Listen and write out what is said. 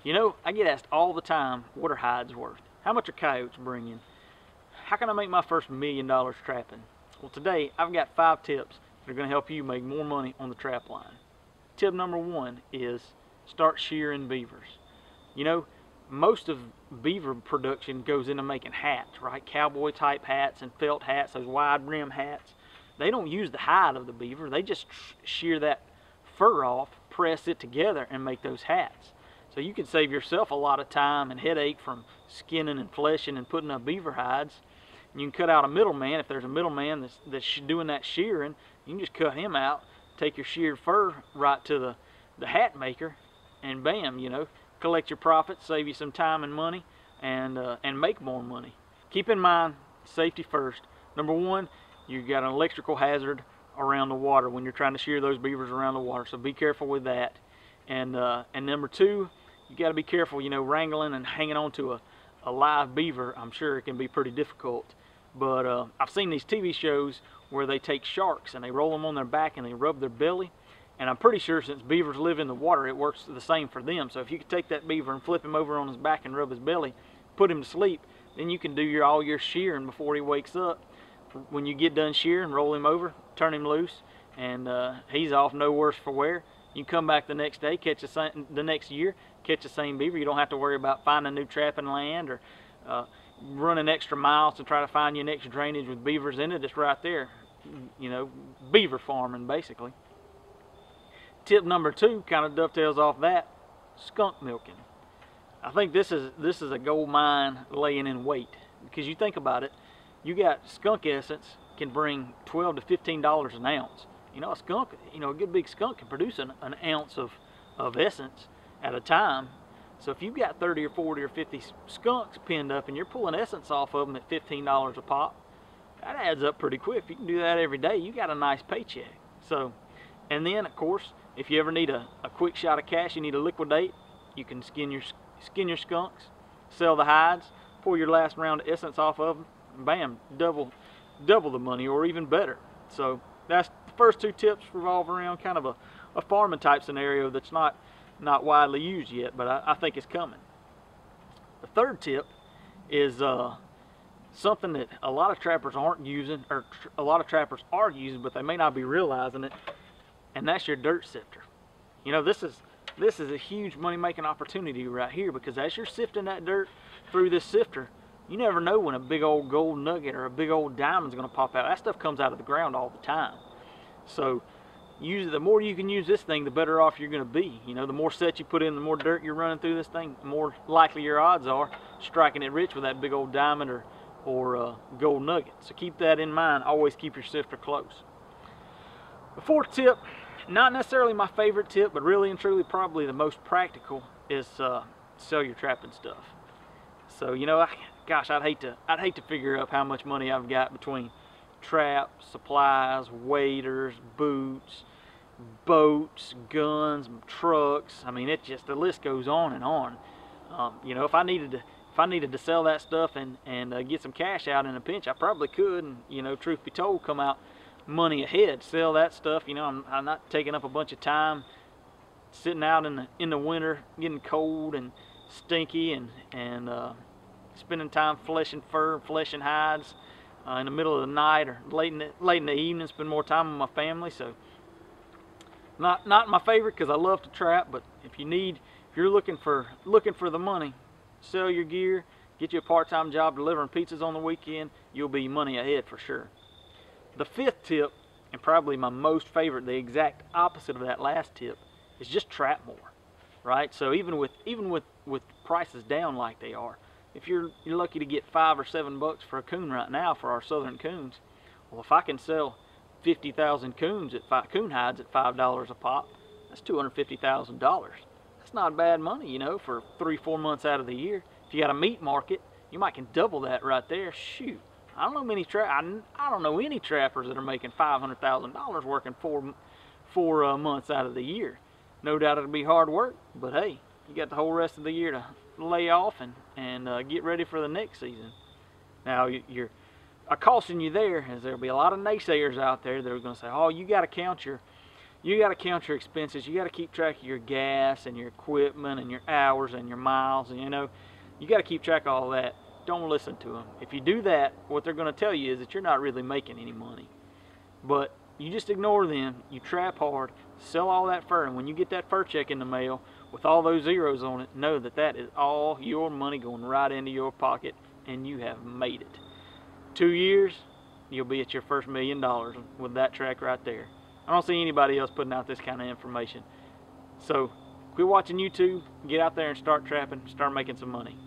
You know, I get asked all the time, what are hides worth? How much are coyotes bringing? How can I make my first $1 million trapping? Well, today I've got 5 tips that are going to help you make more money on the trap line. Tip number 1 is start shearing beavers. You know, most of beaver production goes into making hats, right? Cowboy type hats and felt hats, those wide rim hats. They don't use the hide of the beaver. They just shear that fur off, press it together, and make those hats. So you can save yourself a lot of time and headache from skinning and fleshing and putting up beaver hides. And you can cut out a middleman. If there's a middleman that's doing that shearing, you can just cut him out, take your sheared fur right to the hat maker, and bam, you know, collect your profits, save you some time and money, and make more money. Keep in mind, safety first. Number 1, you got an electrical hazard around the water when you're trying to shear those beavers around the water, so be careful with that. And number 2, you got to be careful, you know, wrangling and hanging on to a live beaver. I'm sure it can be pretty difficult. But I've seen these TV shows where they take sharks and they roll them on their back and they rub their belly. And I'm pretty sure since beavers live in the water, it works the same for them. So if you could take that beaver and flip him over on his back and rub his belly, put him to sleep, then you can do all your shearing before he wakes up. When you get done shearing, roll him over, turn him loose, and he's off no worse for wear. You come back the next day, the next year, catch the same beaver. You don't have to worry about finding new trapping land or running extra miles to try to find your next drainage with beavers in it. It's right there, you know, beaver farming basically. Tip number 2 kind of dovetails off that: skunk milking. I think this is a gold mine laying in wait, because you think about it, you got skunk essence can bring $12 to $15 an ounce. You know, a skunk, you know, a good big skunk can produce an ounce of essence at a time. So if you've got 30 or 40 or 50 skunks pinned up and you're pulling essence off of them at $15 a pop, that adds up pretty quick. If you can do that every day, you got a nice paycheck. So, and then of course, if you ever need a quick shot of cash, you need to liquidate, you can skin your skunks, sell the hides, pour your last round of essence off of them, and bam, double the money or even better. So that's the first 2 tips revolve around kind of a farming type scenario that's not widely used yet, but I think it's coming. The 3rd tip is something that a lot of trappers aren't using, or a lot of trappers are using, but they may not be realizing it, and that's your dirt sifter. You know, this is a huge money-making opportunity right here, because as you're sifting that dirt through this sifter, you never know when a big old gold nugget or a big old diamond's going to pop out. That stuff comes out of the ground all the time. So the more you can use this thing, the better off you're going to be. You know, the more set you put in, the more dirt you're running through this thing, the more likely your odds are striking it rich with that big old diamond or gold nugget. So keep that in mind. Always keep your sifter close. The 4th tip, not necessarily my favorite tip, but really and truly probably the most practical, is sell your trapping stuff. So, you know, gosh, I'd hate to figure up how much money I've got between traps, supplies, waders, boots, boats, guns, trucks. I mean, the list goes on and on. You know, if I needed to sell that stuff and get some cash out in a pinch, I probably could. And you know, truth be told, come out money ahead, sell that stuff. You know, I'm not taking up a bunch of time sitting out in the winter, getting cold and stinky, and spending time fleshing fur, fleshing hides in the middle of the night or late in the evening. Spend more time with my family. So not my favorite, because I love to trap. But if you're looking for the money, sell your gear, get you a part-time job delivering pizzas on the weekend. You'll be money ahead for sure. The 5th tip, and probably my most favorite, the exact opposite of that last tip, is just trap more. Right? So even with prices down like they are, if you're lucky to get $5 or $7 for a coon right now for our southern coons, well, if I can sell 50,000 coon hides at $5 a pop, that's $250,000. That's not bad money, you know, for 3-4 months out of the year. If you got a meat market, you might can double that right there. Shoot, I don't know any trappers that are making $500,000 working four months out of the year. No doubt it'll be hard work, but hey, you got the whole rest of the year to lay off and get ready for the next season. Now, I caution you there, as there'll be a lot of naysayers out there that are going to say, oh, you got to count your You got to count your expenses. You got to keep track of your gas and your equipment and your hours and your miles, and you got to keep track of all that. Don't listen to them. If you do that, what they're going to tell you is that you're not really making any money. But you just ignore them. You trap hard, sell all that fur, and when you get that fur check in the mail with all those zeros on it, know that that is all your money going right into your pocket, and you have made it. 2 years, you'll be at your first $1 million with that track right there. I don't see anybody else putting out this kind of information. So quit watching YouTube, get out there and start trapping, start making some money.